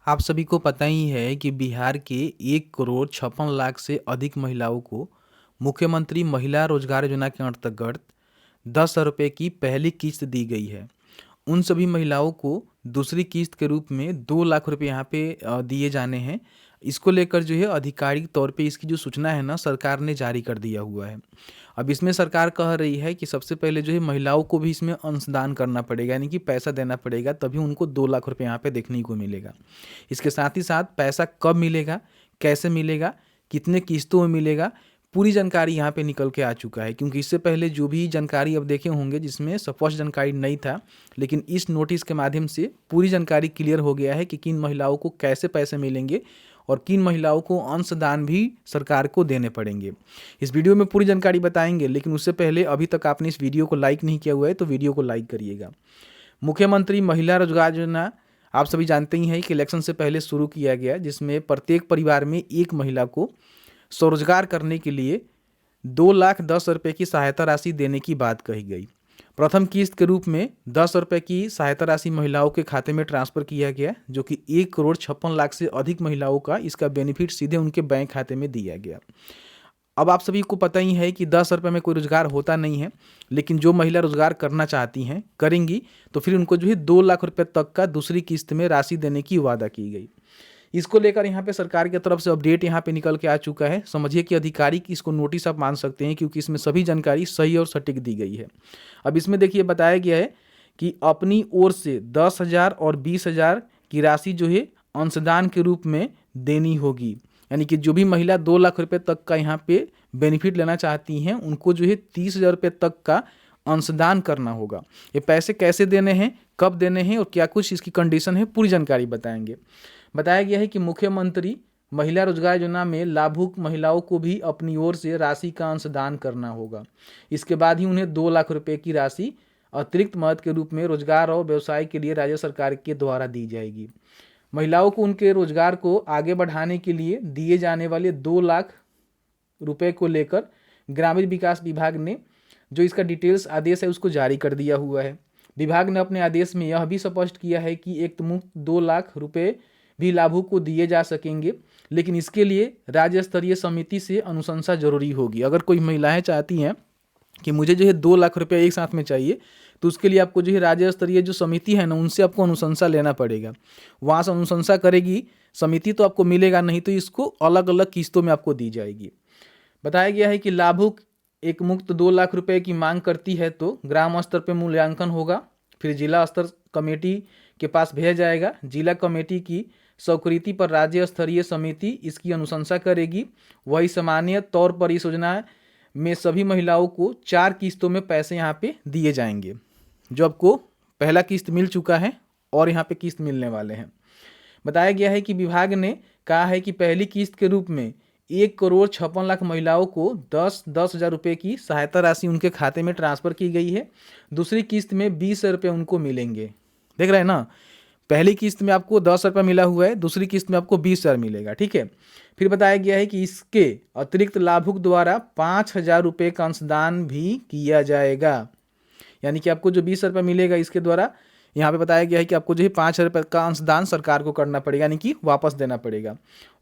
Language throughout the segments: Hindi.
आप सभी को पता ही है कि बिहार के 1,56,00,000 से अधिक महिलाओं को मुख्यमंत्री महिला रोजगार योजना के अंतर्गत 10,000 रुपये की पहली किस्त दी गई है। उन सभी महिलाओं को दूसरी किस्त के रूप में 2 लाख रुपये यहाँ पे दिए जाने हैं। इसको लेकर जो है आधिकारिक तौर पे इसकी जो सूचना है ना, सरकार ने जारी कर दिया हुआ है। अब इसमें सरकार कह रही है कि सबसे पहले जो है महिलाओं को भी इसमें अंशदान करना पड़ेगा, यानी कि पैसा देना पड़ेगा, तभी उनको 2 लाख रुपये यहाँ पे देखने को मिलेगा। इसके साथ ही साथ पैसा कब मिलेगा, कैसे मिलेगा, कितने किस्तों में मिलेगा, पूरी जानकारी यहाँ पे निकल के आ चुका है। क्योंकि इससे पहले जो भी जानकारी अब देखे होंगे जिसमें स्पष्ट जानकारी नहीं था, लेकिन इस नोटिस के माध्यम से पूरी जानकारी क्लियर हो गया है कि किन महिलाओं को कैसे पैसे मिलेंगे और किन महिलाओं को अंशदान भी सरकार को देने पड़ेंगे। इस वीडियो में पूरी जानकारी बताएंगे, लेकिन उससे पहले अभी तक आपने इस वीडियो को लाइक नहीं किया हुआ है तो वीडियो को लाइक करिएगा। मुख्यमंत्री महिला रोजगार योजना आप सभी जानते ही हैं कि इलेक्शन से पहले शुरू किया गया, जिसमें प्रत्येक परिवार में एक महिला को स्वरोजगार करने के लिए 2,10,000 की सहायता राशि देने की बात कही गई। प्रथम किस्त के रूप में 10,000 की सहायता राशि महिलाओं के खाते में ट्रांसफर किया गया, जो कि 1,56,00,000 से अधिक महिलाओं का इसका बेनिफिट सीधे उनके बैंक खाते में दिया गया। अब आप सभी को पता ही है कि 10,000 में कोई रोजगार होता नहीं है, लेकिन जो महिला रोजगार करना चाहती हैं, करेंगी, तो फिर उनको जो है 2 लाख रुपये तक का दूसरी किस्त में राशि देने की वादा की गई। इसको लेकर यहाँ पे सरकार की तरफ से अपडेट यहाँ पे निकल के आ चुका है। समझिए कि आधिकारिक इसको नोटिस आप मान सकते हैं, क्योंकि इसमें सभी जानकारी सही और सटीक दी गई है। अब इसमें देखिए बताया गया है कि अपनी ओर से 10,000 और 20,000 की राशि जो है अंशदान के रूप में देनी होगी। यानी कि जो भी महिला 2 लाख रुपये तक का यहाँ पे बेनिफिट लेना चाहती हैं, उनको जो है 30,000 रुपये तक का अंशदान करना होगा। ये पैसे कैसे देने हैं, कब देने हैं और क्या कुछ इसकी कंडीशन है, पूरी जानकारी बताएंगे। बताया गया है कि मुख्यमंत्री महिला रोजगार योजना में लाभुक महिलाओं को भी अपनी ओर से राशि का अंशदान करना होगा। इसके बाद ही उन्हें 2 लाख रुपये की राशि अतिरिक्त मदद के रूप में रोजगार और व्यवसाय के लिए राज्य सरकार के द्वारा दी जाएगी। महिलाओं को उनके रोजगार को आगे बढ़ाने के लिए दिए जाने वाले 2 लाख रुपये को लेकर ग्रामीण विकास विभाग ने जो इसका डिटेल्स आदेश है उसको जारी कर दिया हुआ है। विभाग ने अपने आदेश में यह भी स्पष्ट किया है कि एक मुक्त 2 लाख रुपये भी लाभुक को दिए जा सकेंगे, लेकिन इसके लिए राज्य स्तरीय समिति से अनुशंसा जरूरी होगी। अगर कोई महिलाएं चाहती हैं कि मुझे जो है 2 लाख रुपये एक साथ में चाहिए, तो उसके लिए आपको जो है राज्य स्तरीय जो समिति है ना, उनसे आपको अनुशंसा लेना पड़ेगा। वहाँ से अनुशंसा करेगी समिति तो आपको मिलेगा, नहीं तो इसको अलग अलग किस्तों में आपको दी जाएगी। बताया गया है कि लाभुक एक मुक्त 2 लाख रुपये की मांग करती है तो ग्राम स्तर पर मूल्यांकन होगा, फिर जिला स्तर कमेटी के पास भेजा जाएगा। जिला कमेटी की स्वीकृति पर राज्य स्तरीय समिति इसकी अनुशंसा करेगी। वही सामान्य तौर पर इस योजना में सभी महिलाओं को 4 किस्तों में पैसे यहाँ पे दिए जाएंगे। जो आपको पहला किस्त मिल चुका है और यहाँ पे किस्त मिलने वाले हैं। बताया गया है कि विभाग ने कहा है कि पहली किस्त के रूप में 1,56,00,000 महिलाओं को 10,000 रुपये की सहायता राशि उनके खाते में ट्रांसफर की गई है। दूसरी किस्त में 20,000 रुपये उनको मिलेंगे। देख रहे हैं ना, पहली किस्त में आपको 10,000 रुपये मिला हुआ है, दूसरी किस्त में आपको 20,000 मिलेगा। ठीक है। फिर बताया गया है कि इसके अतिरिक्त लाभुक द्वारा 5,000 रुपये का अंशदान भी किया जाएगा। यानी कि आपको जो 20,000 रुपये मिलेगा, इसके द्वारा यहाँ पे बताया गया है कि आपको जो है 5,000 रुपये का अंशदान सरकार को करना पड़ेगा, यानी कि वापस देना पड़ेगा।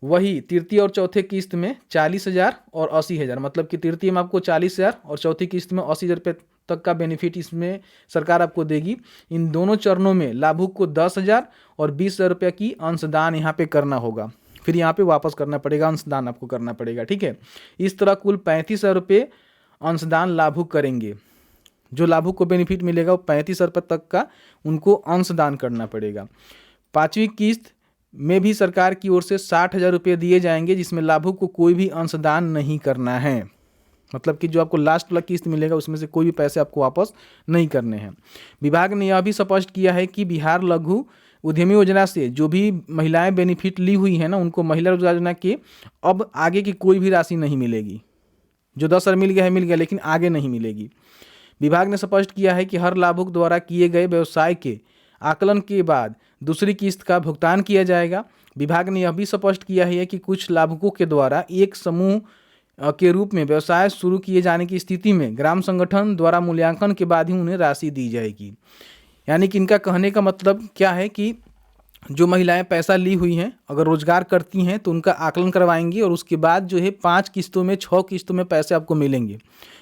वही तृतीय और चौथे किस्त में 40,000 और 80,000, मतलब कि तृतीय में आपको 40,000 और चौथी किस्त में 80,000 रुपये तक का बेनिफिट इसमें सरकार आपको देगी। इन दोनों चरणों में लाभुक को 10,000 और 20,000 रुपये की अंशदान यहाँ पे करना होगा, फिर यहाँ पे वापस करना पड़ेगा, अंशदान आपको करना पड़ेगा। ठीक है। इस तरह कुल 35,000 रुपये अंशदान लाभुक करेंगे। जो लाभुक को बेनिफिट मिलेगा वो 35,000 रुपये तक का उनको अंशदान करना पड़ेगा। 5वीं किस्त में भी सरकार की ओर से 60,000 रुपये दिए जाएंगे, जिसमें लाभुक को कोई भी अंशदान नहीं करना है। मतलब कि जो आपको लास्ट वाला किस्त मिलेगा उसमें से कोई भी पैसे आपको वापस नहीं करने हैं। विभाग ने यह भी स्पष्ट किया है कि बिहार लघु उद्यमी योजना से जो भी महिलाएं बेनिफिट ली हुई हैं ना, उनको महिला रोजगार योजना के अब आगे की कोई भी राशि नहीं मिलेगी। जो 10,000 मिल गया, लेकिन आगे नहीं मिलेगी। विभाग ने स्पष्ट किया है कि हर लाभुक द्वारा किए गए व्यवसाय के आकलन के बाद दूसरी किस्त का भुगतान किया जाएगा। विभाग ने यह भी स्पष्ट किया है कि कुछ लाभुकों के द्वारा एक समूह के रूप में व्यवसाय शुरू किए जाने की स्थिति में ग्राम संगठन द्वारा मूल्यांकन के बाद ही उन्हें राशि दी जाएगी। यानी कि इनका कहने का मतलब क्या है कि जो महिलाएं पैसा ली हुई हैं अगर रोजगार करती हैं तो उनका आकलन करवाएंगी और उसके बाद जो है 5 किस्तों में 6 किस्तों में पैसे आपको मिलेंगे।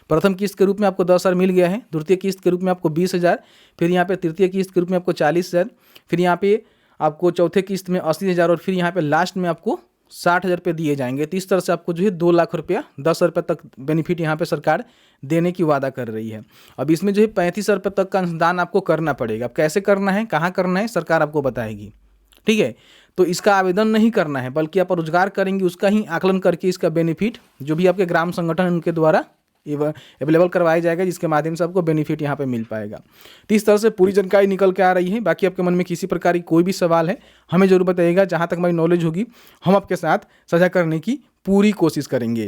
प्रथम किस्त के रूप में आपको 10,000 मिल गया है, द्वितीय किस्त के रूप में आपको 20,000, फिर यहाँ पे तृतीय किस्त के रूप में आपको 40,000, फिर यहाँ पे आपको चौथे किस्त में 80,000 और फिर यहाँ पे लास्ट में आपको 60,000 रुपये दिए जाएंगे। तो इस तरह से आपको जो है 2 लाख रुपया 10,000 रुपये तक बेनिफिट यहाँ पे सरकार देने की वादा कर रही है। अब इसमें जो है 35,000 रुपये तक का अंशदान आपको करना पड़ेगा। अब कैसे करना है, कहाँ करना है, सरकार आपको बताएगी। ठीक है, तो इसका आवेदन नहीं करना है बल्कि आप रोजगार करेंगे उसका ही आकलन करके इसका बेनिफिट जो भी आपके ग्राम संगठन उनके द्वारा अवेलेबल करवाया जाएगा, जिसके माध्यम से आपको बेनिफिट यहाँ पे मिल पाएगा। तो इस तरह से पूरी जानकारी निकल के आ रही है। बाकी आपके मन में किसी प्रकार की कोई भी सवाल है हमें जरूर बताइएगा, जहाँ तक हमारी नॉलेज होगी हम आपके साथ साझा करने की पूरी कोशिश करेंगे।